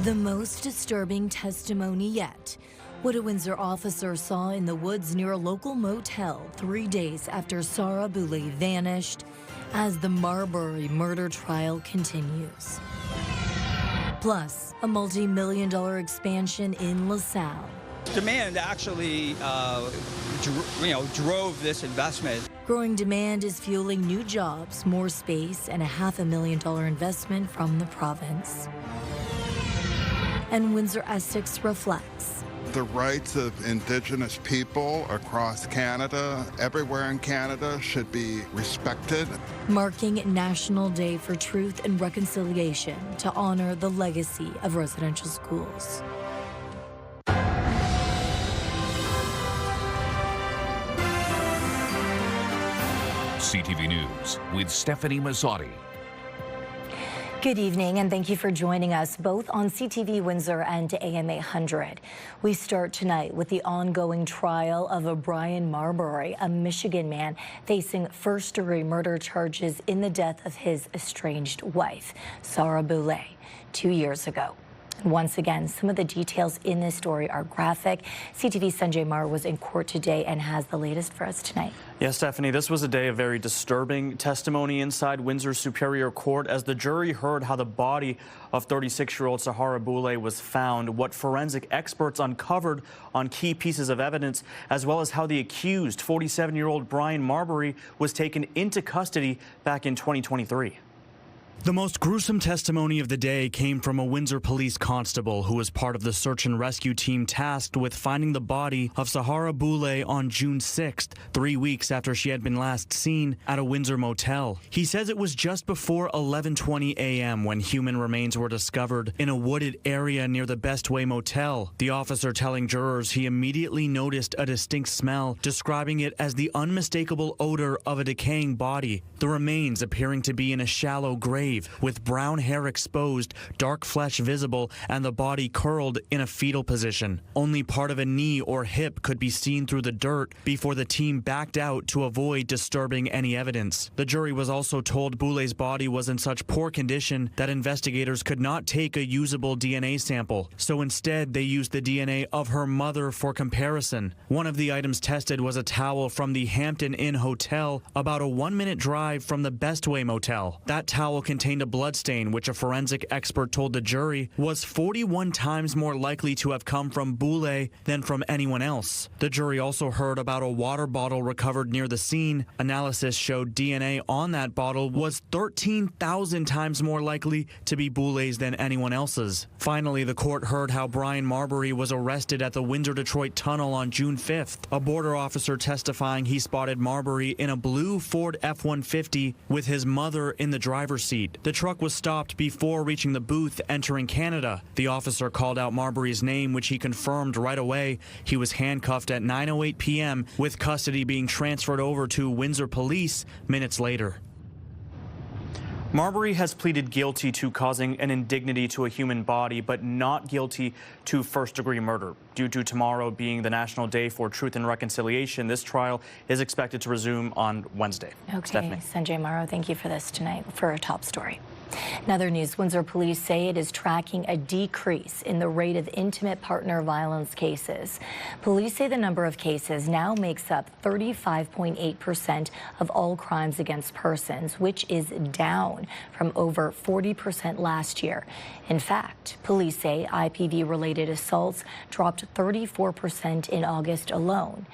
The most disturbing testimony yet. What a Windsor officer saw in the woods near a local motel 3 days after Sarah Boulay vanished as the Marbury murder trial continues. Plus, a multi-million-dollar expansion in LaSalle. Demand actually, drove this investment. Growing demand is fueling new jobs, more space, and a $500,000 investment from the province. And Windsor Essex reflects. The rights of Indigenous people across Canada, everywhere in Canada, should be respected. Marking National Day for Truth and Reconciliation to honor the legacy of residential schools. CTV News with Stefanie Masotti. Good evening, and thank you for joining us both on CTV Windsor and AM 800. We start tonight with the ongoing trial of Brian Marbury, a Michigan man facing first-degree murder charges in the death of his estranged wife, Sarah Boulay, 2 years ago. Once again, some of the details in this story are graphic. CTV's Sanjay Mar was in court today and has the latest for us tonight. Yes, Stephanie, this was a day of very disturbing testimony inside Windsor Superior Court as the jury heard how the body of 36-year-old Sarah Boulay was found, what forensic experts uncovered on key pieces of evidence, as well as how the accused, 47-year-old Brian Marbury, was taken into custody back in 2023. The most gruesome testimony of the day came from a Windsor police constable who was part of the search and rescue team tasked with finding the body of Sarah Boulay on June 6th, 3 weeks after she had been last seen at a Windsor motel. He says it was just before 11:20 a.m. when human remains were discovered in a wooded area near the Bestway Motel. The officer telling jurors he immediately noticed a distinct smell, describing it as the unmistakable odor of a decaying body, the remains appearing to be in a shallow grave, with brown hair exposed, dark flesh visible, and the body curled in a fetal position. Only part of a knee or hip could be seen through the dirt before the team backed out to avoid disturbing any evidence. The jury was also told Boulay's body was in such poor condition that investigators could not take a usable DNA sample, so instead they used the DNA of her mother for comparison. One of the items tested was a towel from the Hampton Inn Hotel, about a 1-minute drive from the Bestway Motel. That towel contained a bloodstain, which a forensic expert told the jury was 41 times more likely to have come from Boulay than from anyone else. The jury also heard about a water bottle recovered near the scene. Analysis showed DNA on that bottle was 13,000 times more likely to be Boulay's than anyone else's. Finally, the court heard how Brian Marbury was arrested at the Windsor-Detroit Tunnel on June 5th. A border officer testifying he spotted Marbury in a blue Ford F-150 with his mother in the driver's seat. The truck was stopped before reaching the booth entering Canada. The officer called out Marbury's name, which he confirmed right away. He was handcuffed at 9:08 p.m., with custody being transferred over to Windsor Police minutes later. Marbury has pleaded guilty to causing an indignity to a human body, but not guilty to first-degree murder. Due to tomorrow being the National Day for Truth and Reconciliation, this trial is expected to resume on Wednesday. Okay, Stephanie. Sanjay Morrow, thank you for this tonight for our top story. In other news, Windsor police say it is tracking a decrease in the rate of intimate partner violence cases. Police say the number of cases now makes up 35.8% of all crimes against persons, which is down from over 40% last year. In fact, police say IPV-related assaults dropped 34% in August alone.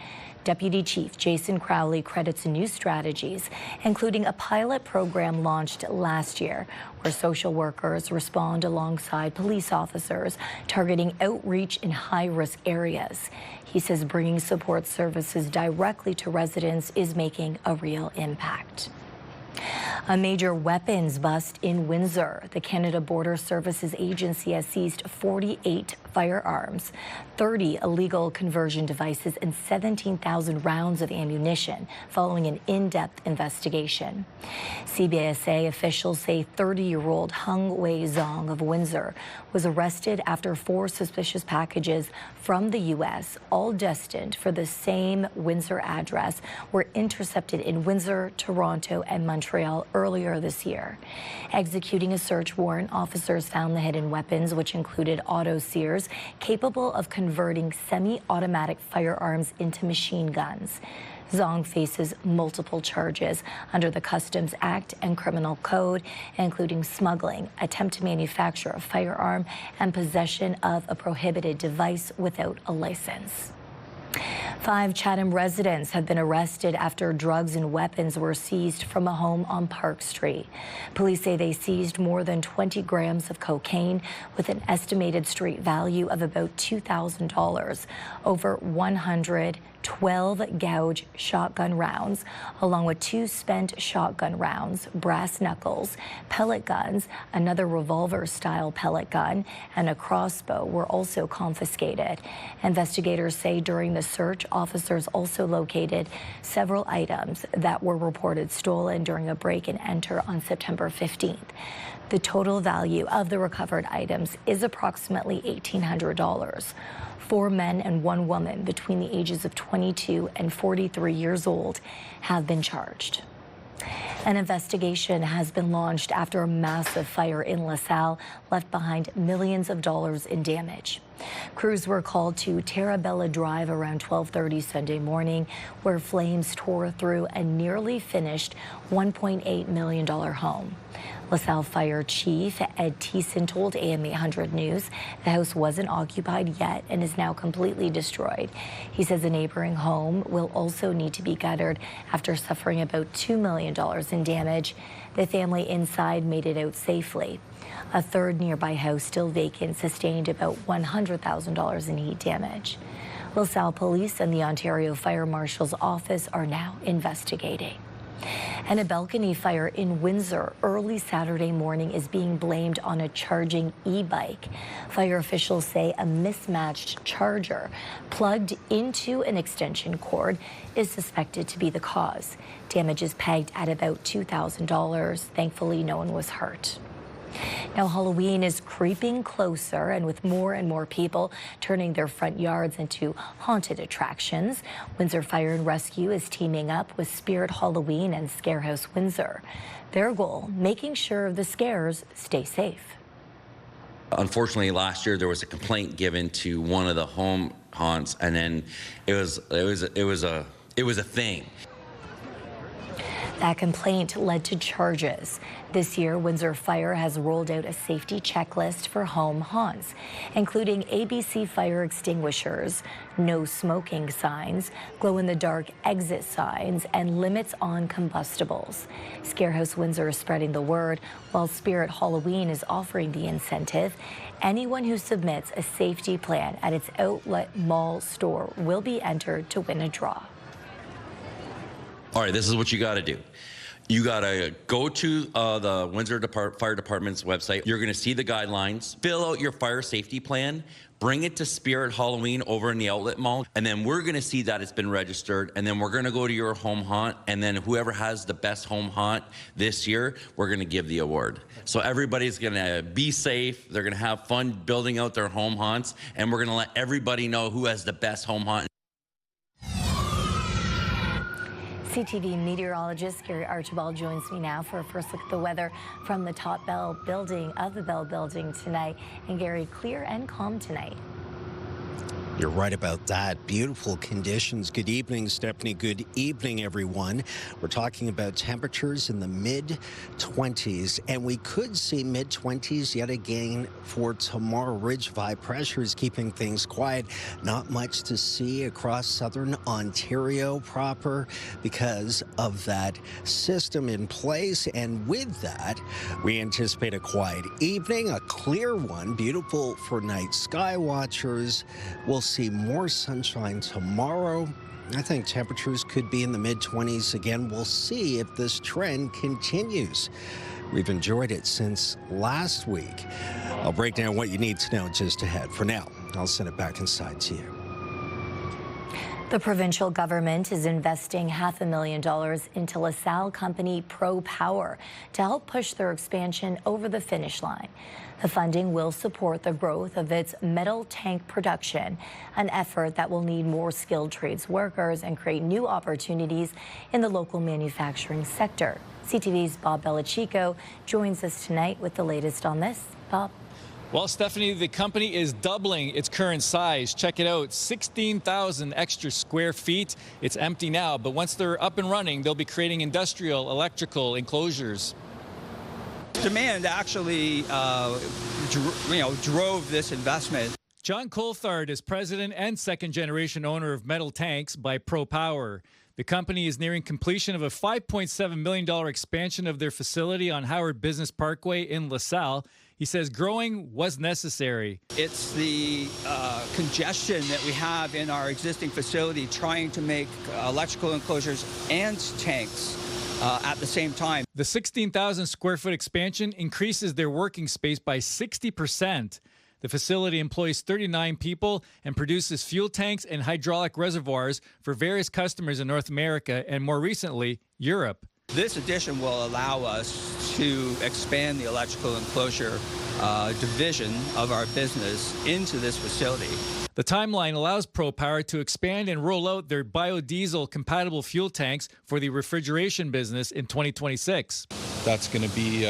Deputy Chief Jason Crowley credits new strategies, including a pilot program launched last year, where social workers respond alongside police officers, targeting outreach in high-risk areas. He says bringing support services directly to residents is making a real impact. A major weapons bust in Windsor. The Canada Border Services Agency has seized 48 firearms, 30 illegal conversion devices, and 17,000 rounds of ammunition following an in-depth investigation. CBSA officials say 30-year-old Hung Wei Zong of Windsor was arrested after 4 suspicious packages from the U.S., all destined for the same Windsor address, were intercepted in Windsor, Toronto, and Montreal Montreal earlier this year. Executing a search warrant, officers found the hidden weapons, which included auto sears capable of converting semi-automatic firearms into machine guns. Zong faces multiple charges under the Customs Act and Criminal Code, including smuggling, attempt to manufacture a firearm, and possession of a prohibited device without a license. 5 Chatham residents have been arrested after drugs and weapons were seized from a home on Park Street. Police say they seized more than 20 grams of cocaine with an estimated street value of about $2,000, over 112 gouge shotgun rounds, along with 2 spent shotgun rounds, brass knuckles, pellet guns, another revolver-style pellet gun, and a crossbow were also confiscated. Investigators say during the search, officers also located several items that were reported stolen during a break-and-enter on September 15th. The total value of the recovered items is approximately $1,800. 4 men and 1 woman between the ages of 22 and 43 years old have been charged. An investigation has been launched after a massive fire in LaSalle left behind millions of dollars in damage. Crews were called to Terabella Drive around 12:30 Sunday morning, where flames tore through a nearly finished $1.8 million home. LaSalle Fire Chief Ed Thiessen told AM 800 News the house wasn't occupied yet and is now completely destroyed. He says a neighboring home will also need to be guttered after suffering about $2 million in damage. The family inside made it out safely. A third nearby house, still vacant, sustained about $100,000 in heat damage. LaSalle Police and the Ontario Fire Marshal's office are now investigating. And a balcony fire in Windsor early Saturday morning is being blamed on a charging e-bike. Fire officials say a mismatched charger plugged into an extension cord is suspected to be the cause. Damage is pegged at about $2,000. Thankfully, no one was hurt. Now, Halloween is creeping closer, and with more and more people turning their front yards into haunted attractions, Windsor Fire and Rescue is teaming up with Spirit Halloween and Scarehouse Windsor. Their goal, making sure the scares stay safe. Unfortunately, last year there was a complaint given to one of the home haunts, and then it was a thing. That complaint led to charges. This year, Windsor Fire has rolled out a safety checklist for home haunts, including ABC fire extinguishers, no smoking signs, glow-in-the-dark exit signs, and limits on combustibles. Scarehouse Windsor is spreading the word, while Spirit Halloween is offering the incentive. Anyone who submits a safety plan at its outlet mall store will be entered to win a draw. All right, this is what you got to do. You got to go to the Windsor Fire Department's website. You're going to see the guidelines. Fill out your fire safety plan. Bring it to Spirit Halloween over in the outlet mall. And then we're going to see that it's been registered. And then we're going to go to your home haunt. And then whoever has the best home haunt this year, we're going to give the award. So everybody's going to be safe. They're going to have fun building out their home haunts. And we're going to let everybody know who has the best home haunt. CTV meteorologist Gary Archibald joins me now for a first look at the weather from the top Bell building of the Bell building tonight. And Gary, clear and calm tonight. You're right about that. Beautiful conditions. Good evening, Stephanie. Good evening, everyone. We're talking about temperatures in the mid-20s, and we could see mid-20s yet again for tomorrow. Ridge of high pressure is keeping things quiet. Not much to see across southern Ontario proper because of that system in place, and with that, we anticipate a quiet evening, a clear one, beautiful for night sky watchers. We'll see more sunshine tomorrow. I think temperatures could be in the mid-20s again. We'll see if this trend continues. We've enjoyed it since last week. I'll break down what you need to know just ahead. For now, I'll send it back inside to you. The provincial government is investing $500,000 into LaSalle company Pro Power to help push their expansion over the finish line. The funding will support the growth of its metal tank production, an effort that will need more skilled trades workers and create new opportunities in the local manufacturing sector. CTV's Bob Belichico joins us tonight with the latest on this. Bob. Well, Stephanie, the company is doubling its current size. Check it out, 16,000 extra square feet. It's empty now, but once they're up and running, they'll be creating industrial, electrical enclosures. Demand actually, drove this investment. John Coulthard is president and second-generation owner of Metal Tanks by ProPower. The company is nearing completion of a $5.7 million expansion of their facility on Howard Business Parkway in LaSalle. He says growing was necessary. It's the congestion that we have in our existing facility trying to make electrical enclosures and tanks at the same time. The 16,000 square foot expansion increases their working space by 60%. The facility employs 39 people and produces fuel tanks and hydraulic reservoirs for various customers in North America and, more recently, Europe. This addition will allow us to expand the electrical enclosure division of our business into this facility. The timeline allows ProPower to expand and roll out their biodiesel-compatible fuel tanks for the refrigeration business in 2026. That's going to be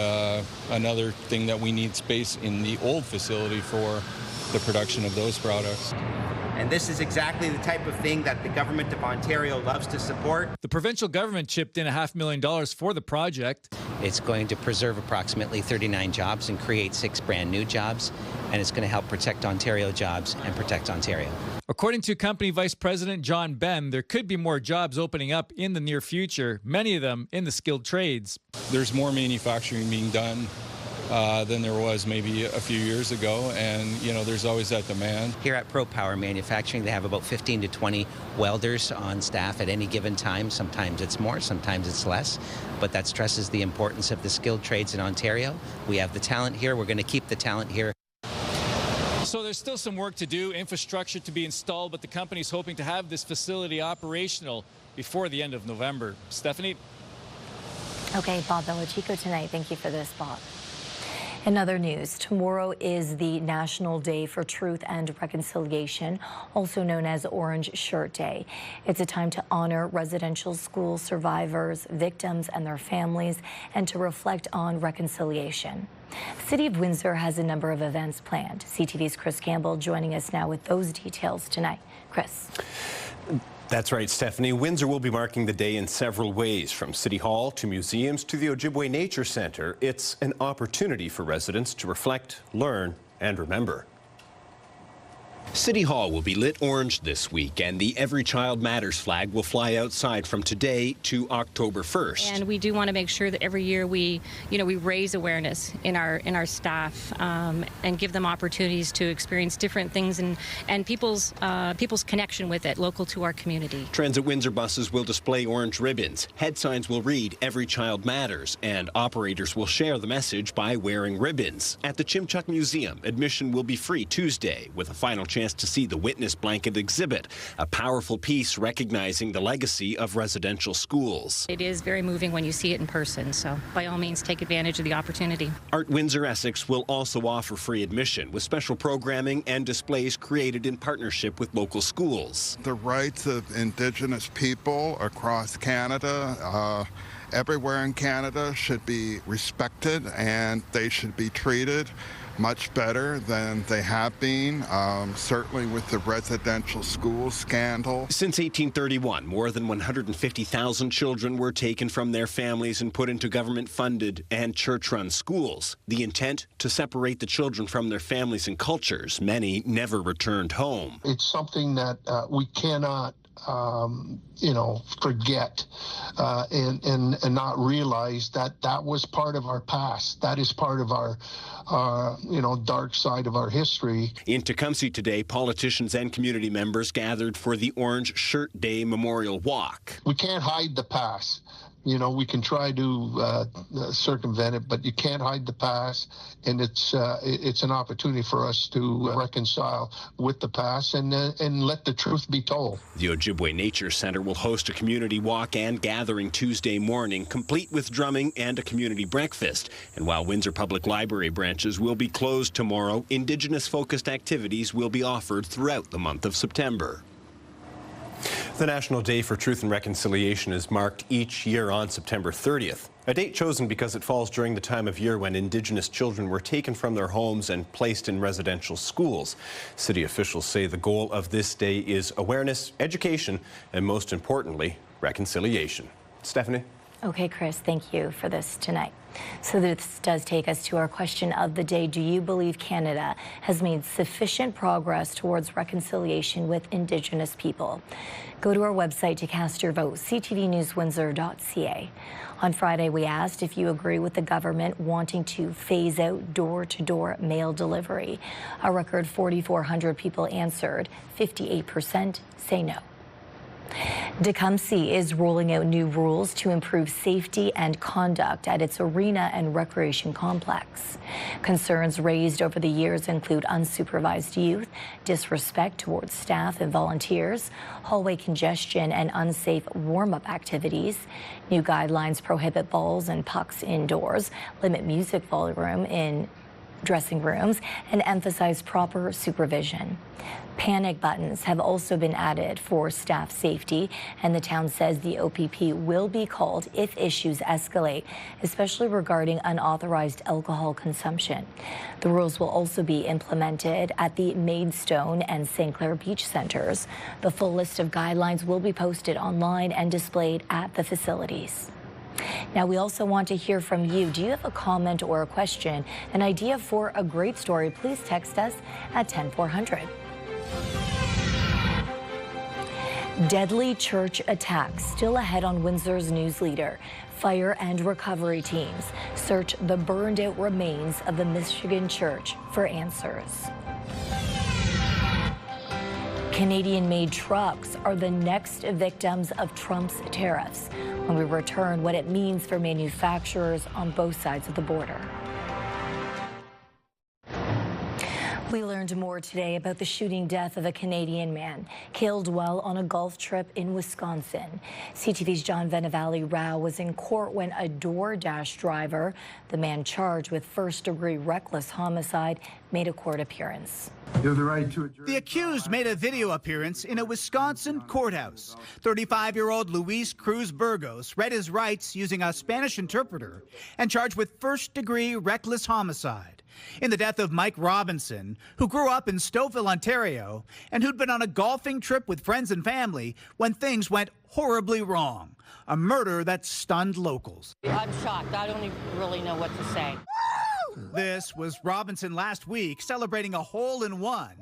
another thing that we need space in the old facility for the production of those products. And this is exactly the type of thing that the Government of Ontario loves to support. The provincial government chipped in $500,000 for the project. It's going to preserve approximately 39 jobs and create 6 brand new jobs, and it's going to help protect Ontario jobs and protect Ontario. According to company vice president John Ben, there could be more jobs opening up in the near future, many of them in the skilled trades. There's more manufacturing being done than there was maybe a few years ago, and there's always that demand. Here at ProPower Manufacturing, they have about 15 to 20 welders on staff at any given time. Sometimes it's more, sometimes it's less, but that stresses the importance of the skilled trades in Ontario. We have the talent here. We're going to keep the talent here. So there's still some work to do, infrastructure to be installed, but the company's hoping to have this facility operational before the end of November. Stephanie? Okay, Bob Belichico tonight. Thank you for this, Bob. In other news, tomorrow is the National Day for Truth and Reconciliation, also known as Orange Shirt Day. It's a time to honor residential school survivors, victims, and their families, and to reflect on reconciliation. The City of Windsor has a number of events planned. CTV's Chris Campbell joining us now with those details tonight. Chris. That's right, Stephanie. Windsor will be marking the day in several ways, from City Hall to museums to the Ojibwe Nature Centre. It's an opportunity for residents to reflect, learn, and remember. City Hall will be lit orange this week, and the Every Child Matters flag will fly outside from today to October 1st. And we do want to make sure that every year we raise awareness in our staff and give them opportunities to experience different things and people's connection with it, local to our community. Transit Windsor buses will display orange ribbons. Head signs will read Every Child Matters, and operators will share the message by wearing ribbons. At the Chimchuck Museum, admission will be free Tuesday, with a final chance to see the Witness Blanket exhibit, a powerful piece recognizing the legacy of residential schools. It is very moving when you see it in person, so by all means take advantage of the opportunity. Art Windsor Essex will also offer free admission with special programming and displays created in partnership with local schools. The rights of Indigenous people across Canada, everywhere in Canada, should be respected, and they should be treated much better than they have been, certainly with the residential school scandal. Since 1831, more than 150,000 children were taken from their families and put into government-funded and church-run schools. The intent to separate the children from their families and cultures. Many never returned home. It's something that we cannot forget and not realize that was part of our past. That is part of our dark side of our history. In Tecumseh today, politicians and community members gathered for the Orange Shirt Day Memorial Walk. We can't hide the past. We can try to circumvent it, but you can't hide the past, and it's an opportunity for us to reconcile with the past and let the truth be told. The Ojibwe Nature Centre will host a community walk and gathering Tuesday morning, complete with drumming and a community breakfast. And while Windsor Public Library branches will be closed tomorrow, Indigenous-focused activities will be offered throughout the month of September. The National Day for Truth and Reconciliation is marked each year on September 30th, a date chosen because it falls during the time of year when Indigenous children were taken from their homes and placed in residential schools. City officials say the goal of this day is awareness, education, and most importantly, reconciliation. Stephanie? Okay, Chris, thank you for this tonight. So this does take us to our question of the day. Do you believe Canada has made sufficient progress towards reconciliation with Indigenous people? Go to our website to cast your vote, ctvnewswindsor.ca. On Friday, we asked if you agree with the government wanting to phase out door-to-door mail delivery. A record 4,400 people answered. 58% say no. Tecumseh is rolling out new rules to improve safety and conduct at its arena and recreation complex. Concerns raised over the years include unsupervised youth, disrespect towards staff and volunteers, hallway congestion, and unsafe warm-up activities. New guidelines prohibit balls and pucks indoors, limit music volume in dressing rooms, and emphasize proper supervision. Panic buttons have also been added for staff safety, and the town says the OPP will be called if issues escalate, especially regarding unauthorized alcohol consumption. The rules will also be implemented at the Maidstone and St. Clair Beach centers. The full list of guidelines will be posted online and displayed at the facilities. Now, we also want to hear from you. Do you have a comment or a question, an idea for a great story? Please text us at 10400. Deadly church attacks still ahead on Windsor's news leader. Fire and recovery teams search the burned out remains of the Michigan church for answers. Canadian-made trucks are the next victims of Trump's tariffs. When we return, what it means for manufacturers on both sides of the border. We learned more today about the shooting death of a Canadian man killed while on a golf trip in Wisconsin. CTV's John Venevali Rao was in court when a DoorDash driver, the man charged with first-degree reckless homicide, made a court appearance. The accused made a video appearance in a Wisconsin courthouse. 35-year-old Luis Cruz Burgos read his rights using a Spanish interpreter and charged with first-degree reckless homicide in the death of Mike Robinson, who grew up in Stouffville, Ontario, and who'd been on a golfing trip with friends and family when things went horribly wrong. A murder that stunned locals. I'm shocked. I don't even really know what to say. This was Robinson last week celebrating a hole-in-one.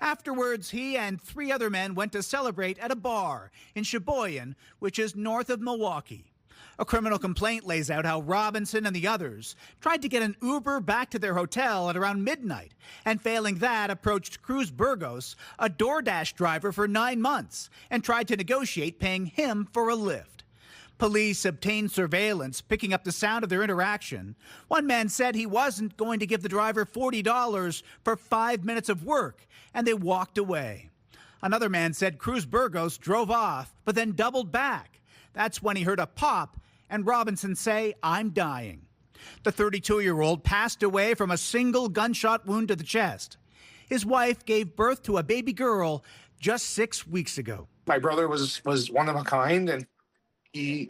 Afterwards, he and 3 other men went to celebrate at a bar in Sheboygan, which is north of Milwaukee. A criminal complaint lays out how Robinson and the others tried to get an Uber back to their hotel at around midnight, and failing that, approached Cruz Burgos, a DoorDash driver for 9 months, and tried to negotiate paying him for a lift. Police obtained surveillance picking up the sound of their interaction. One man said he wasn't going to give the driver $40 for 5 minutes of work, and they walked away. Another man said Cruz Burgos drove off, but then doubled back. That's when he heard a pop and Robinson say, "I'm dying." The 32-year-old passed away from a single gunshot wound to the chest. His wife gave birth to a baby girl just 6 weeks ago. My brother was one of a kind, and he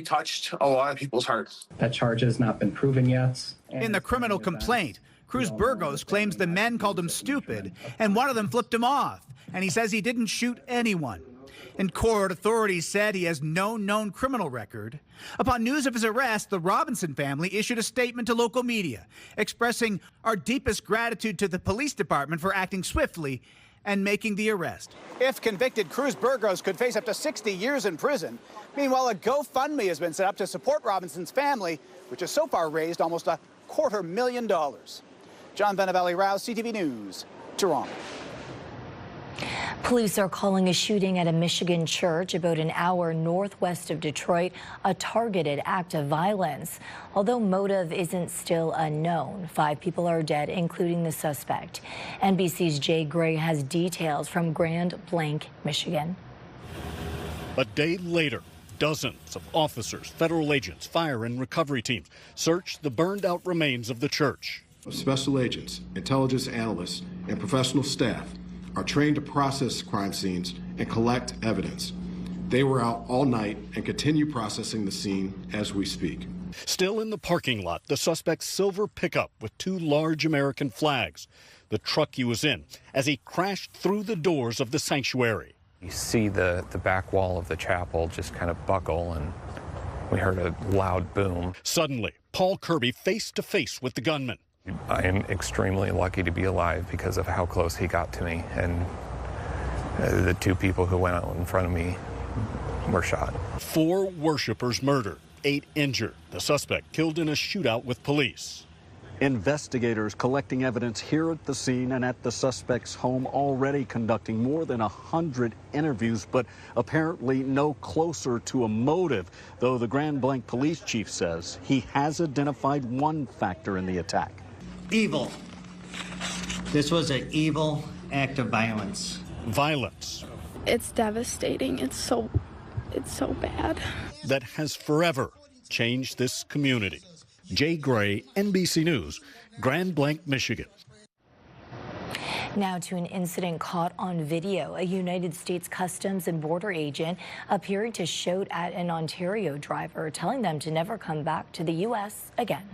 touched a lot of people's hearts. That charge has not been proven yet. In the criminal complaint, Cruz Burgos claims the men called him stupid, and one of them flipped him off, and he says he didn't shoot anyone. In court, authorities said he has no known criminal record. Upon news of his arrest, the Robinson family issued a statement to local media, expressing our deepest gratitude to the police department for acting swiftly and making the arrest. If convicted, Cruz Burgos could face up to 60 years in prison. Meanwhile, a GoFundMe has been set up to support Robinson's family, which has so far raised almost $250,000. John Venevali Rao, CTV News, Toronto. Police are calling a shooting at a Michigan church about an hour northwest of Detroit a targeted act of violence. Although motive isn't still unknown, 5 people are dead, including the suspect. NBC's Jay Gray has details from Grand Blanc, Michigan. A day later, dozens of officers, federal agents, fire and recovery teams searched the burned out remains of the church. Special agents, intelligence analysts, and professional staff are trained to process crime scenes and collect evidence. They were out all night and continue processing the scene as we speak. Still in the parking lot, the suspect's silver pickup with 2 large American flags. The truck he was in as he crashed through the doors of the sanctuary. You see the back wall of the chapel just kind of buckle, and we heard a loud boom. Suddenly, Paul Kirby face to face with the gunman. I am extremely lucky to be alive because of how close he got to me, and the 2 people who went out in front of me were shot. 4 worshipers murdered, 8 injured. The suspect killed in a shootout with police. Investigators collecting evidence here at the scene and at the suspect's home, already conducting more than 100 interviews, but apparently no closer to a motive, though the Grand Blanc police chief says he has identified one factor in the attack. Evil. This was an evil act of violence. Violence. It's devastating. It's so bad. That has forever changed this community. Jay Gray, NBC News, Grand Blanc, Michigan. Now to an incident caught on video. A United States Customs and Border agent appearing to shout at an Ontario driver, telling them to never come back to the U.S. again.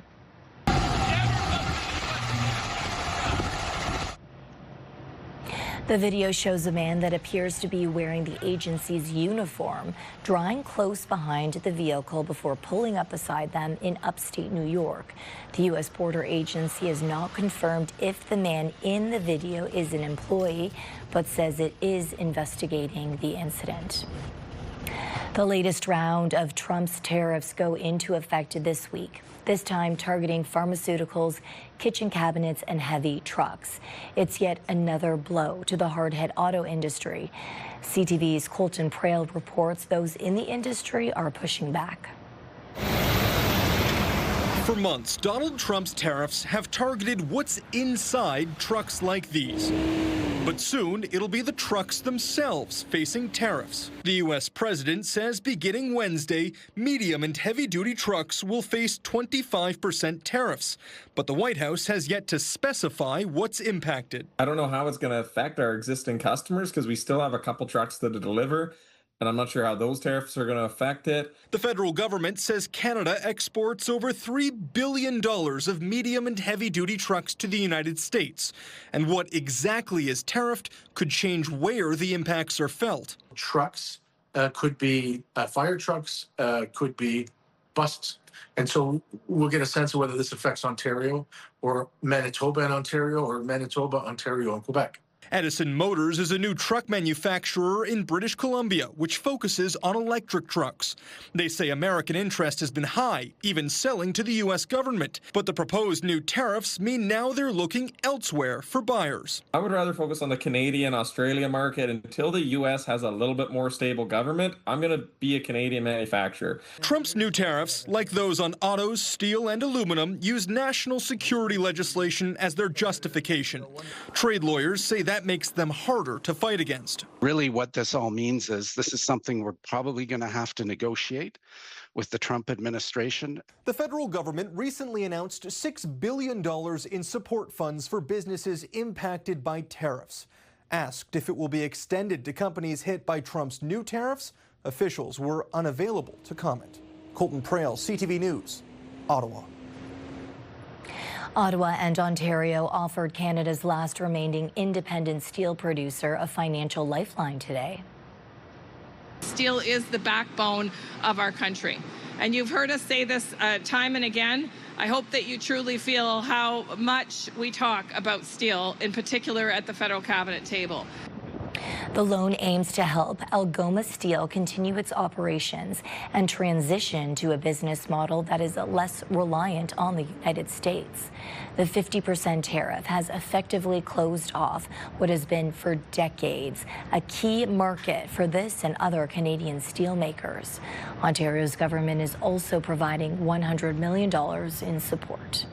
The video shows a man that appears to be wearing the agency's uniform, drawing close behind the vehicle before pulling up beside them in upstate New York. The U.S. Border Agency has not confirmed if the man in the video is an employee, but says it is investigating the incident. The latest round of Trump's tariffs go into effect this week, this time targeting pharmaceuticals, kitchen cabinets, and heavy trucks. It's yet another blow to the hardhit auto industry. CTV's Colton Prail reports those in the industry are pushing back. For months, Donald Trump's tariffs have targeted what's inside trucks like these. But soon, it'll be the trucks themselves facing tariffs. The U.S. president says beginning Wednesday, medium and heavy-duty trucks will face 25% tariffs. But the White House has yet to specify what's impacted. I don't know how it's going to affect our existing customers because we still have a couple trucks to deliver. And I'm not sure how those tariffs are going to affect it. The federal government says Canada exports over $3 billion of medium and heavy-duty trucks to the United States. And what exactly is tariffed could change where the impacts are felt. Trucks could be fire trucks, could be buses. And so we'll get a sense of whether this affects Ontario or Manitoba and Ontario, or Manitoba, Ontario, and Quebec. Edison Motors is a new truck manufacturer in British Columbia, which focuses on electric trucks. They say American interest has been high, even selling to the U.S. government. But the proposed new tariffs mean now they're looking elsewhere for buyers. I would rather focus on the Canadian, Australian market. Until the U.S. has a little bit more stable government, I'm going to be a Canadian manufacturer. Trump's new tariffs, like those on autos, steel, and aluminum, use national security legislation as their justification. Trade lawyers say that makes them harder to fight against. Really what this all means is this is something we're probably going to have to negotiate with the Trump administration. The federal government recently announced $6 billion in support funds for businesses impacted by tariffs. Asked if it will be extended to companies hit by Trump's new tariffs, officials were unavailable to comment. Colton Prail, CTV News, Ottawa. Ottawa and Ontario offered Canada's last remaining independent steel producer a financial lifeline today. Steel is the backbone of our country. And you've heard us say this time and again. I hope that you truly feel how much we talk about steel, in particular at the federal cabinet table. The loan aims to help Algoma Steel continue its operations and transition to a business model that is less reliant on the United States. The 50% tariff has effectively closed off what has been for decades a key market for this and other Canadian steelmakers. Ontario's government is also providing $100 million in support.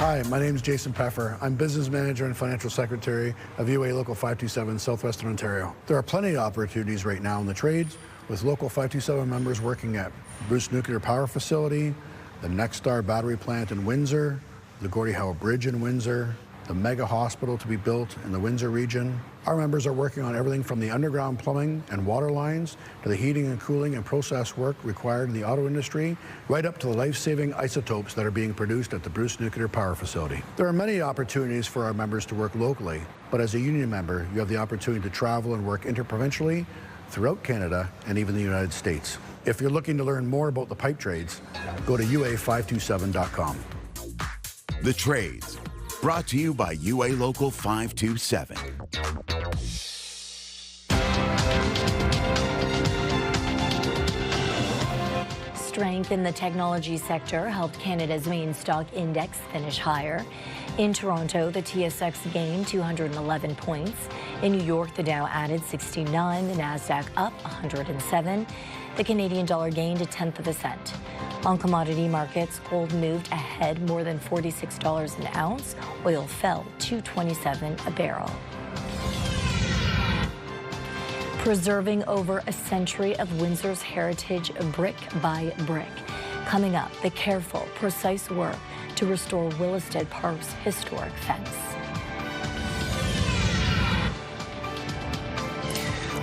Hi, my name is Jason Peffer. I'm business manager and financial secretary of UA Local 527, Southwestern Ontario. There are plenty of opportunities right now in the trades with Local 527 members working at Bruce Nuclear Power Facility, the Nexstar battery plant in Windsor, the Gordie Howe Bridge in Windsor, the mega hospital to be built in the Windsor region. Our members are working on everything from the underground plumbing and water lines to the heating and cooling and process work required in the auto industry, right up to the life-saving isotopes that are being produced at the Bruce Nuclear Power Facility. There are many opportunities for our members to work locally, but as a union member, you have the opportunity to travel and work interprovincially throughout Canada and even the United States. If you're looking to learn more about the pipe trades, go to ua527.com. The Trades, brought to you by UA Local 527. Strength in the technology sector helped Canada's main stock index finish higher. In Toronto, the TSX gained 211 points. In New York, the Dow added 69, the Nasdaq up 107. The Canadian dollar gained 1/10 cent. On commodity markets, gold moved ahead more than $46 an ounce. Oil fell to $2.27 a barrel. Preserving over a century of Windsor's heritage brick by brick. Coming up, the careful, precise work to restore Willisted Park's historic fence.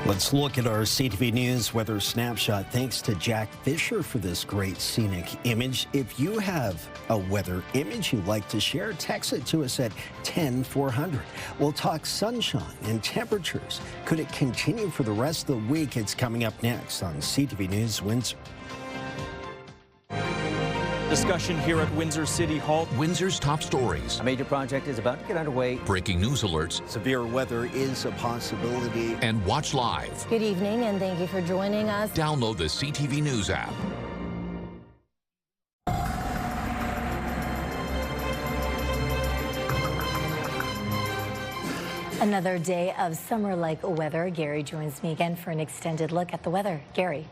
Let's look at our CTV News weather snapshot. Thanks to Jack Fisher for this great scenic image. If you have a weather image you'd like to share, text it to us at 10400. We'll talk sunshine and temperatures. Could it continue for the rest of the week? It's coming up next on CTV News Windsor. Discussion here at Windsor City Hall. Windsor's top stories. A major project is about to get underway. Breaking news alerts. Severe weather is a possibility. And watch live. Good evening, and thank you for joining us. Download the CTV News app. Another day of summer-like weather. Gary joins me again for an extended look at the weather. Gary.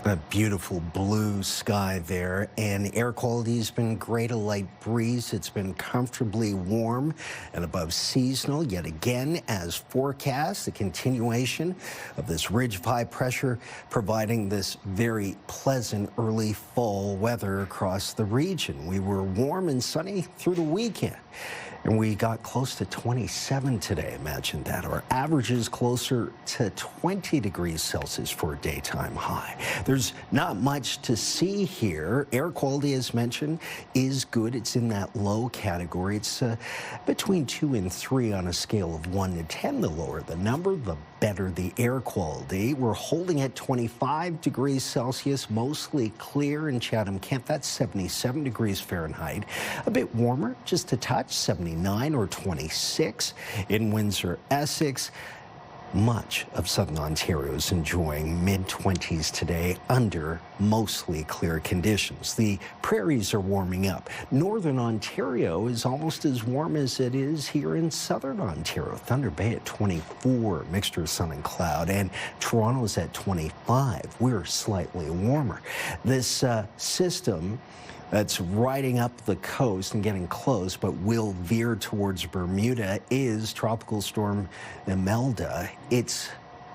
A beautiful blue sky there, and air quality has been great. A light breeze. It's been comfortably warm and above seasonal yet again as forecast. The continuation of this ridge of high pressure providing this very pleasant early fall weather across the region. We were warm and sunny through the weekend, and we got close to 27 today. Imagine that. Our average is closer to 20 degrees Celsius for a daytime high. There's not much to see here. Air quality, as mentioned, is good. It's in that low category. It's between 2 and 3 on a scale of 1 to 10. The lower the number, the better the air quality. We're holding at 25 degrees Celsius, mostly clear in Chatham-Kent. That's 77 degrees Fahrenheit. A bit warmer, just a touch, 79 or 26 in Windsor, Essex. Much of southern Ontario is enjoying mid-20s today under mostly clear conditions. The prairies are warming up. Northern Ontario is almost as warm as it is here in southern Ontario. Thunder Bay at 24, mixture of sun and cloud, and Toronto's at 25. We're slightly warmer. This system that's riding up the coast and getting close, but will veer towards Bermuda, is Tropical Storm Imelda. It's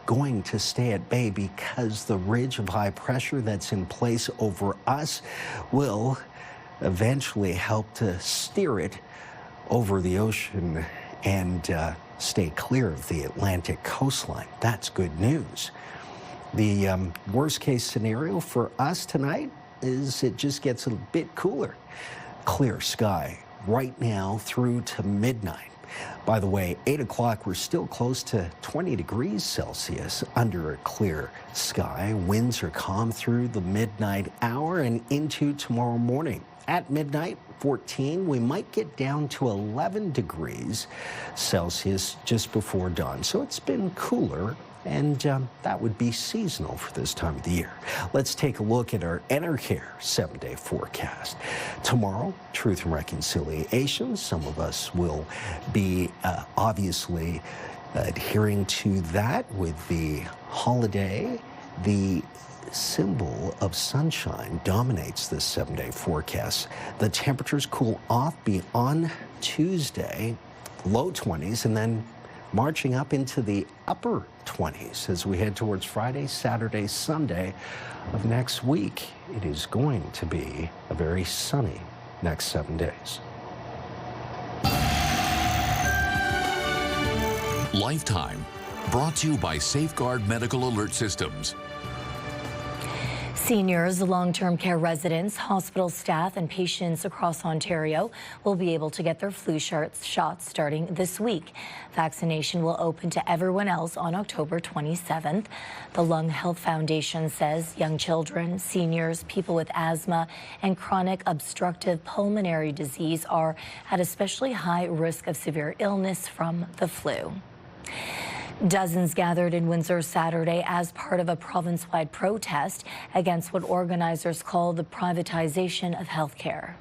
going to stay at bay because the ridge of high pressure that's in place over us will eventually help to steer it over the ocean and stay clear of the Atlantic coastline. That's good news. The worst case scenario for us tonight is it just gets a bit cooler. Clear sky right now through to midnight. By the way, 8 o'clock, we're still close to 20 degrees Celsius under a clear sky. Winds are calm through the midnight hour and into tomorrow morning. At midnight, 14, we might get down to 11 degrees Celsius just before dawn. So it's been cooler, and that would be seasonal for this time of the year. Let's take a look at our Enercare 7-day forecast. Tomorrow, Truth and Reconciliation. Some of us will be obviously adhering to that with the holiday. The symbol of sunshine dominates this 7-day forecast. The temperatures cool off beyond Tuesday, low 20s, and then marching up into the upper 20s as we head towards Friday, Saturday, Sunday of next week. It is going to be a very sunny next 7 days. Lifetime, brought to you by Safeguard Medical Alert Systems. Seniors, long-term care residents, hospital staff, and patients across Ontario will be able to get their flu shots starting this week. Vaccination will open to everyone else on October 27th. The Lung Health Foundation says young children, seniors, people with asthma, and chronic obstructive pulmonary disease are at especially high risk of severe illness from the flu. Dozens gathered in Windsor Saturday as part of a province-wide protest against what organizers call the privatization of healthcare.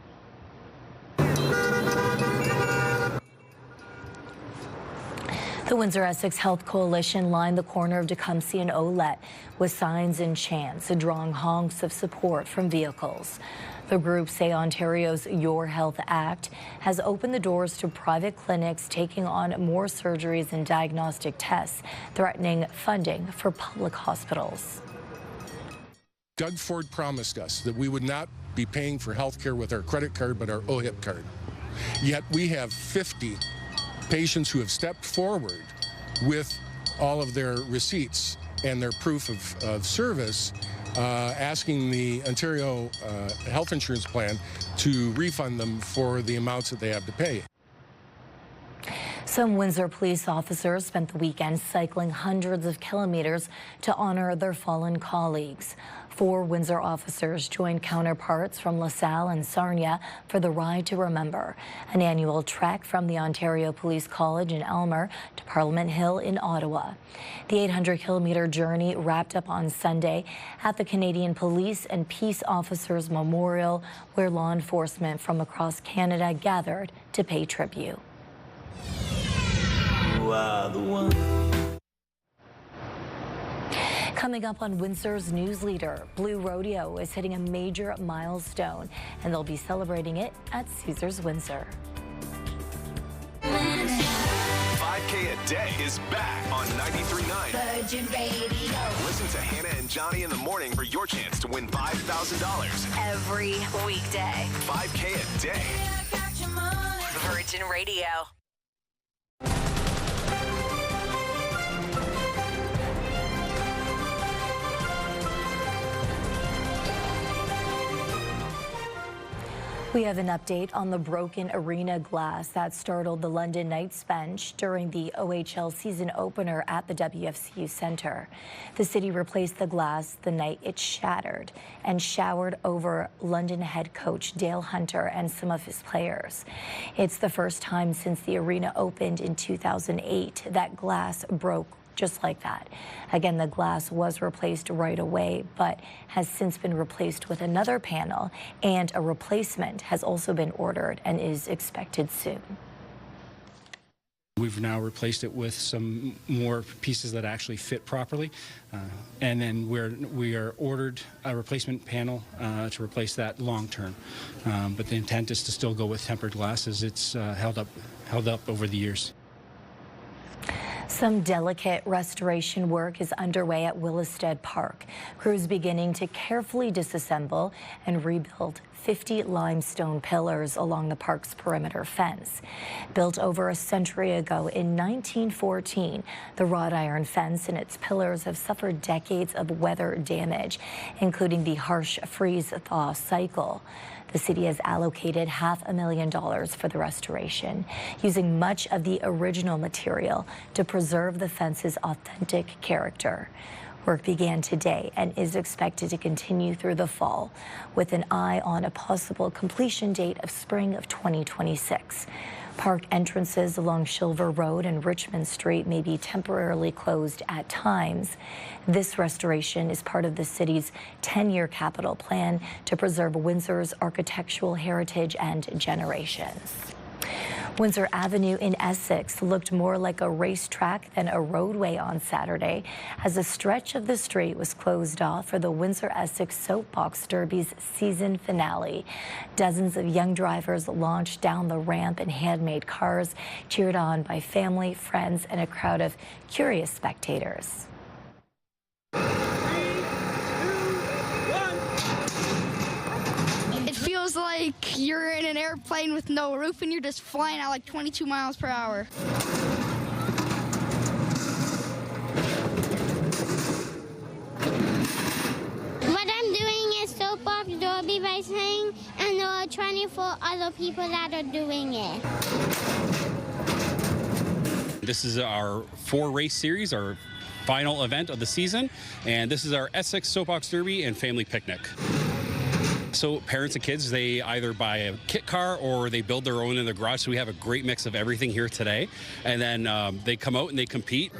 The Windsor-Essex Health Coalition lined the corner of Tecumseh and Olette with signs and chants, drawing honks of support from vehicles. The group say Ontario's Your Health Act has opened the doors to private clinics taking on more surgeries and diagnostic tests, threatening funding for public hospitals. Doug Ford promised us that we would not be paying for health care with our credit card, but our OHIP card. Yet we have 50 patients who have stepped forward with all of their receipts and their proof of service, asking the Ontario health insurance plan to refund them for the amounts that they have to pay. Some Windsor police officers spent the weekend cycling hundreds of kilometers to honor their fallen colleagues. 4 Windsor officers joined counterparts from LaSalle and Sarnia for the Ride to Remember, an annual trek from the Ontario Police College in Elmer to Parliament Hill in Ottawa. The 800-kilometer journey wrapped up on Sunday at the Canadian Police and Peace Officers Memorial, where law enforcement from across Canada gathered to pay tribute. You are the one. Coming up on Windsor's News Leader, Blue Rodeo is hitting a major milestone, and they'll be celebrating it at Caesars Windsor. 5K a day is back on 93.9 Virgin Radio. Listen to Hannah and Johnny in the morning for your chance to win $5,000 Every weekday. 5K a day. Virgin Radio. We have an update on the broken arena glass that startled the London Knights bench during the OHL season opener at the WFCU Centre. The city replaced the glass the night it shattered and showered over London head coach Dale Hunter and some of his players. It's the first time since the arena opened in 2008 that glass broke just like that. Again, the glass was replaced right away, but has since been replaced with another panel, and a replacement has also been ordered and is expected soon. We've now replaced it with some more pieces that actually fit properly, and then we are ordered a replacement panel to replace that long term. But the intent is to still go with tempered glass as it's held up over the years. Some delicate restoration work is underway at Willisted Park. Crews beginning to carefully disassemble and rebuild 50 limestone pillars along the park's perimeter fence. Built over a century ago in 1914, the wrought iron fence and its pillars have suffered decades of weather damage, including the harsh freeze-thaw cycle. The city has allocated $500,000 for the restoration, using much of the original material to preserve the fence's authentic character. Work began today and is expected to continue through the fall, with an eye on a possible completion date of spring of 2026. Park entrances along Silver Road and Richmond Street may be temporarily closed at times. This restoration is part of the city's 10-year capital plan to preserve Windsor's architectural heritage and generations. Windsor Avenue in Essex looked more like a racetrack than a roadway on Saturday as a stretch of the street was closed off for the Windsor-Essex Soapbox Derby's season finale. Dozens of young drivers launched down the ramp in handmade cars, cheered on by family, friends, and a crowd of curious spectators. It feels like you're in an airplane with no roof and you're just flying at like 22 miles per hour. What I'm doing is soapbox derby racing, and there are 24 other people that are doing it. This is our 4-race series, our final event of the season, and this is our Essex Soapbox Derby and Family Picnic. So parents and kids, they either buy a kit car or they build their own in the garage. So we have a great mix of everything here today. And then they come out and they compete. I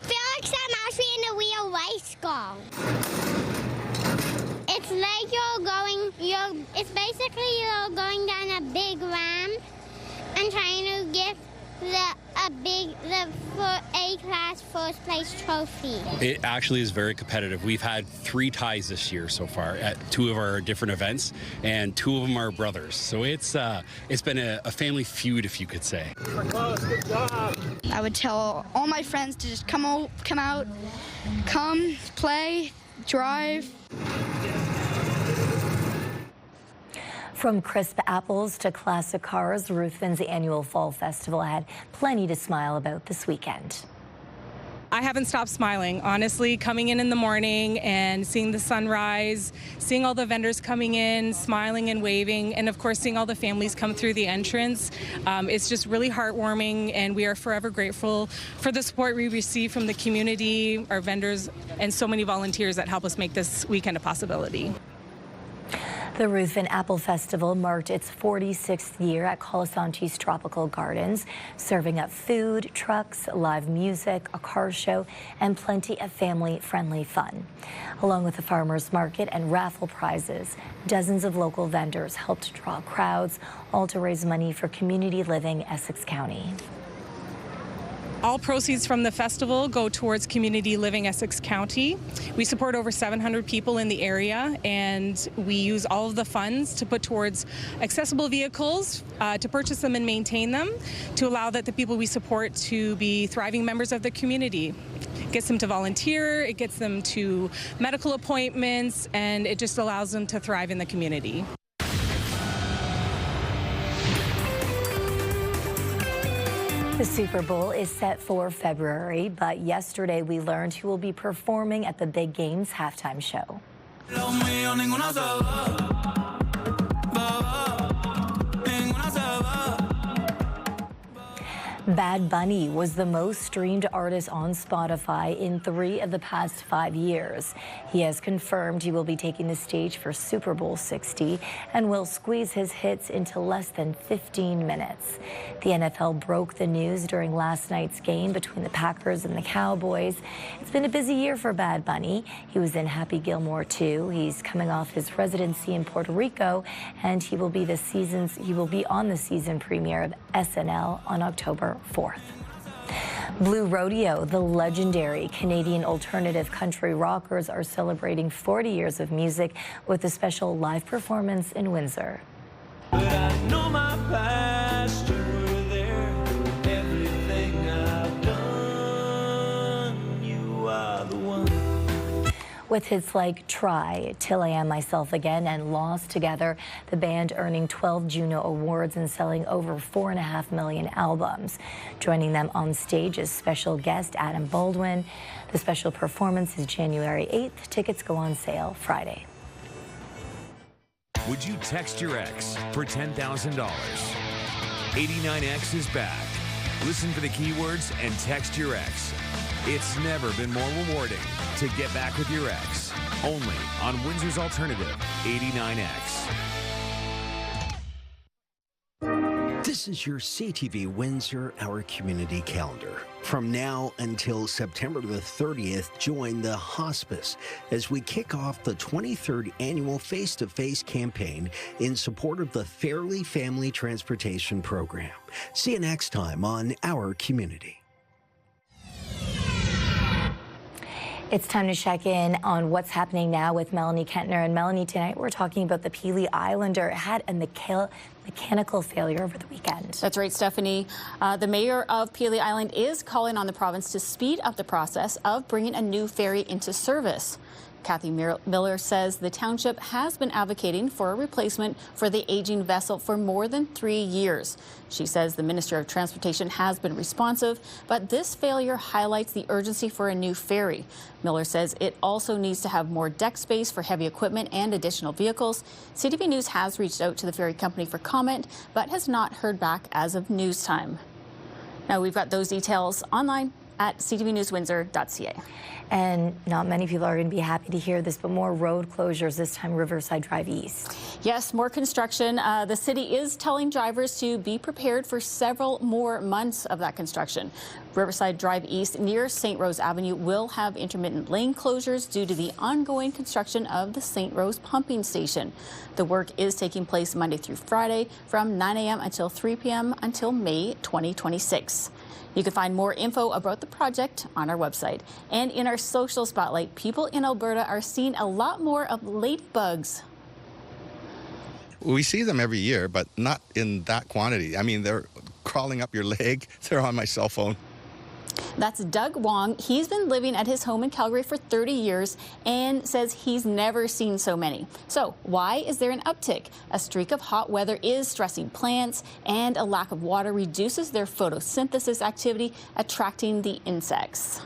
feel like I'm actually in a real race car. It's like it's basically you're going down a big ramp and trying to get the A-class first place trophy. It actually is very competitive. We've had 3 ties this year so far at 2 of our different events, and 2 of them are brothers. So it's been a family feud, if you could say. Good job. I would tell all my friends to just come out, come, play, drive. From crisp apples to classic cars, Ruthven's annual fall festival had plenty to smile about this weekend. I haven't stopped smiling, honestly, coming in the morning and seeing the sunrise, seeing all the vendors coming in, smiling and waving, and of course seeing all the families come through the entrance. It's just really heartwarming, and we are forever grateful for the support we receive from the community, our vendors, and so many volunteers that help us make this weekend a possibility. The Ruthven Apple Festival marked its 46th year at Colasanti's Tropical Gardens, serving up food, trucks, live music, a car show, and plenty of family-friendly fun. Along with the farmers market and raffle prizes, dozens of local vendors helped draw crowds, all to raise money for community living Essex County. All proceeds from the festival go towards community living Essex County. We support over 700 people in the area, and we use all of the funds to put towards accessible vehicles, to purchase them and maintain them, to allow that the people we support to be thriving members of the community. It gets them to volunteer, it gets them to medical appointments, and it just allows them to thrive in the community. The Super Bowl is set for February, but yesterday we learned who will be performing at the big game's halftime show. Bad Bunny was the most streamed artist on Spotify in 3 of the past 5 years. He has confirmed he will be taking the stage for Super Bowl 60 and will squeeze his hits into less than 15 minutes. The NFL broke the news during last night's game between the Packers and the Cowboys. It's been a busy year for Bad Bunny. He was in Happy Gilmore 2. He's coming off his residency in Puerto Rico, and he will be on the season premiere of SNL on October 4th. Blue Rodeo, the legendary Canadian alternative country rockers, are celebrating 40 years of music with a special live performance in Windsor. But I know my past, you were there. Everything I've done, you are the one. With hits like Try, Till I Am Myself Again, and Lost Together, the band earning 12 Juno Awards and selling over 4.5 million albums. Joining them on stage is special guest Adam Baldwin. The special performance is January 8th. Tickets go on sale Friday. Would you text your ex for $10,000? 89X is back. Listen for the keywords and text your ex. It's never been more rewarding to get back with your ex. Only on Windsor's Alternative, 89X. This This is your CTV Windsor Our Community Calendar. From now until September the 30th, join the hospice as we kick off the 23rd annual face-to-face campaign in support of the Fairly Family Transportation Program. See you next time on Our Community. It's time to check in on what's happening now with Melanie Kentner. And Melanie, tonight we're talking about the Pelee Islander. It had a mechanical failure over the weekend. That's right, Stefanie. The mayor of Pelee Island is calling on the province to speed up the process of bringing a new ferry into service. Kathy Miller says the township has been advocating for a replacement for the aging vessel for more than 3 years. She says the Minister of Transportation has been responsive, but this failure highlights the urgency for a new ferry. Miller says it also needs to have more deck space for heavy equipment and additional vehicles. CTV News has reached out to the ferry company for comment, but has not heard back as of news time. Now we've got those details online at ctvnewswindsor.ca. And not many people are going to be happy to hear this, but more road closures, this time Riverside Drive East. Yes, more construction. The city is telling drivers to be prepared for several more months of that construction. Riverside Drive East near St. Rose Avenue will have intermittent lane closures due to the ongoing construction of the St. Rose pumping station. The work is taking place Monday through Friday from 9 a.m. until 3 p.m. until May 2026. You can find more info about the project on our website. And in our social spotlight, people in Alberta are seeing a lot more of ladybugs. We see them every year, but not in that quantity. I mean, they're crawling up your leg. They're on my cell phone. That's Doug Wong. He's been living at his home in Calgary for 30 years and says he's never seen so many. So why is there an uptick? A streak of hot weather is stressing plants, and a lack of water reduces their photosynthesis activity, attracting the insects.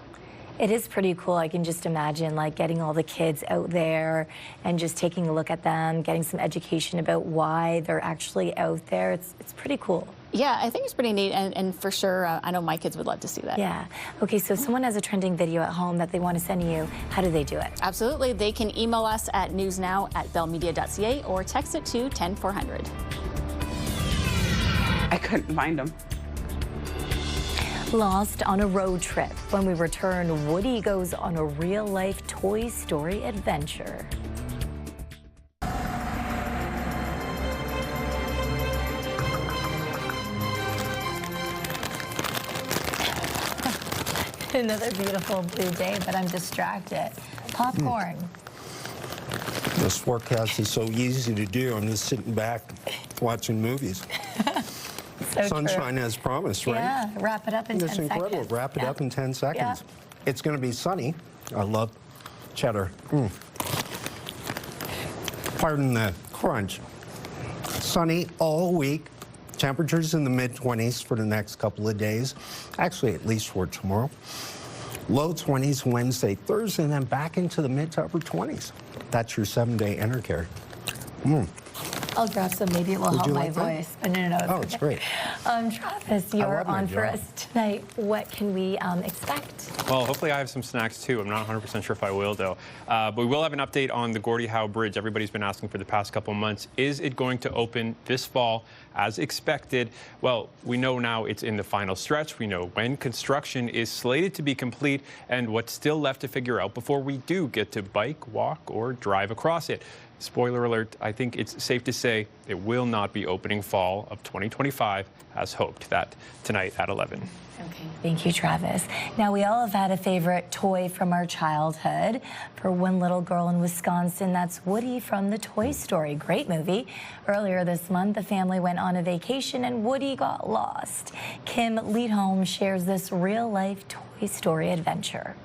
It is pretty cool. I can just imagine like getting all the kids out there and just taking a look at them, getting some education about why they're actually out there. It's pretty cool. Yeah, I think it's pretty neat, and for sure, I know my kids would love to see that. Yeah. Okay, so if someone has a trending video at home that they want to send you, how do they do it? Absolutely. They can email us at newsnow@bellmedia.ca or text it to 10400. I couldn't find them. Lost on a road trip. When we return, Woody goes on a real-life Toy Story adventure. Another beautiful blue day, but I'm distracted. Popcorn. This forecast is so easy to do. I'm just sitting back watching movies. So Sunshine true. as promised, right? Yeah, wrap it up in 10 It's seconds. incredible. Wrap it up in 10 seconds. Yeah. It's going to be sunny. I love cheddar. Pardon the crunch. Sunny all week. Temperatures in the mid-20s for the next couple of days. Actually, at least for tomorrow. Low 20s Wednesday, Thursday, and then back into the mid to upper 20s. That's your 7-day Intercare. I'll grab some. Maybe it will help my voice. But no, it's great. Travis, you're on for us tonight. What can we expect? Well, hopefully I have some snacks too. I'm not 100% sure if I will, though. But we will have an update on the Gordie Howe Bridge. Everybody's been asking for the past couple of months. Is it going to open this fall as expected? Well, we know now it's in the final stretch. We know when construction is slated to be complete and what's still left to figure out before we do get to bike, walk, or drive across it. Spoiler alert, I think it's safe to say it will not be opening fall of 2025 as hoped. That tonight at 11. Okay, thank you, Travis. Now, we all have had a favorite toy from our childhood. For one little girl in Wisconsin, that's Woody from the Toy Story. Great movie. Earlier this month, the family went on a vacation and Woody got lost. Kim Leadholm shares this real-life Toy Story adventure.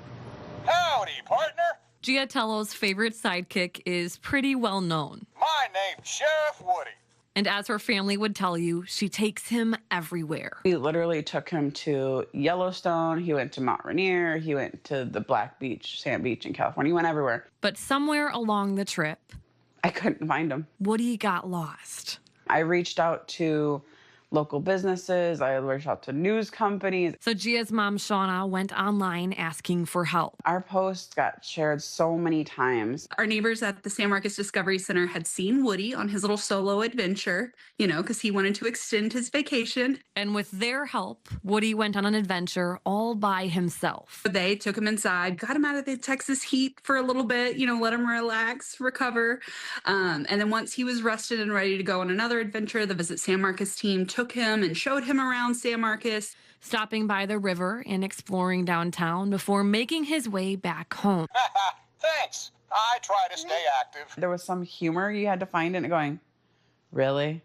Howdy, partner. Giatello's favorite sidekick is pretty well known. My name's Sheriff Woody. And as her family would tell you, she takes him everywhere. We literally took him to Yellowstone. He went to Mount Rainier. He went to the Black Beach, Sand Beach in California. He went everywhere. But somewhere along the trip, I couldn't find him. Woody got lost. I reached out to local businesses. I reached out to news companies. So Gia's mom, Shauna, went online asking for help. Our post got shared so many times. Our neighbors at the San Marcos Discovery Center had seen Woody on his little solo adventure, you know, because he wanted to extend his vacation. And with their help, Woody went on an adventure all by himself. They took him inside, got him out of the Texas heat for a little bit, you know, let him relax, recover. And then once he was rested and ready to go on another adventure, the Visit San Marcos team took him and showed him around San Marcos. Stopping by the river and exploring downtown before making his way back home. Thanks. I try to stay active. There was some humor you had to find in it going, really?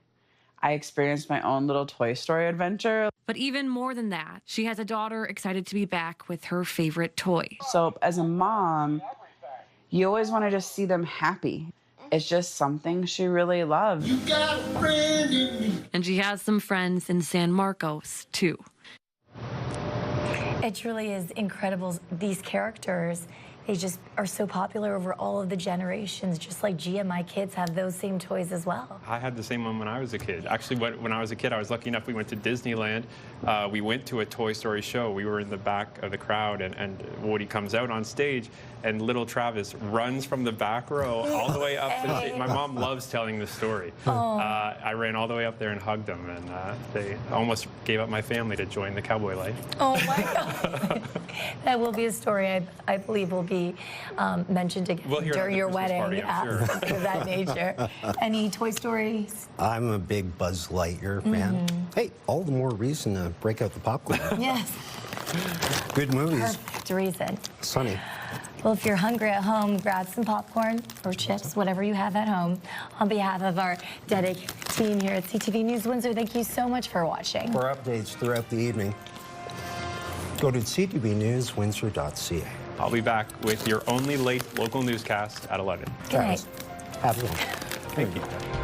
I experienced my own little Toy Story adventure. But even more than that, she has a daughter excited to be back with her favorite toy. So as a mom, you always want to just see them happy. It's just something she really loves. You got a friend in me. And she has some friends in San Marcos, too. It truly is incredible. These characters, they just are so popular over all of the generations. Just like Gia, my kids have those same toys as well. I had the same one when I was a kid. Actually, when I was a kid, I was lucky enough we went to Disneyland. We went to a Toy Story show. We were in the back of the crowd, and Woody comes out on stage, and little Travis runs from the back row all the way up. Hey. My mom loves telling the story. Oh. I ran all the way up there and hugged them, and they almost gave up my family to join the cowboy life. Oh my God. That will be a story I believe will be mentioned again during your wedding. Party, I'm sure. Of that nature. Any Toy Stories? I'm a big Buzz Lightyear fan. Hey, all the more reason to break out the popcorn. Yes. Good movies. Perfect reason. Sunny. Well, if you're hungry at home, grab some popcorn or chips, whatever you have at home. On behalf of our dedicated team here at CTV News Windsor, thank you so much for watching. For updates throughout the evening, go to ctvnewswindsor.ca. I'll be back with your only late local newscast at 11. Good night. Have fun. Thank you.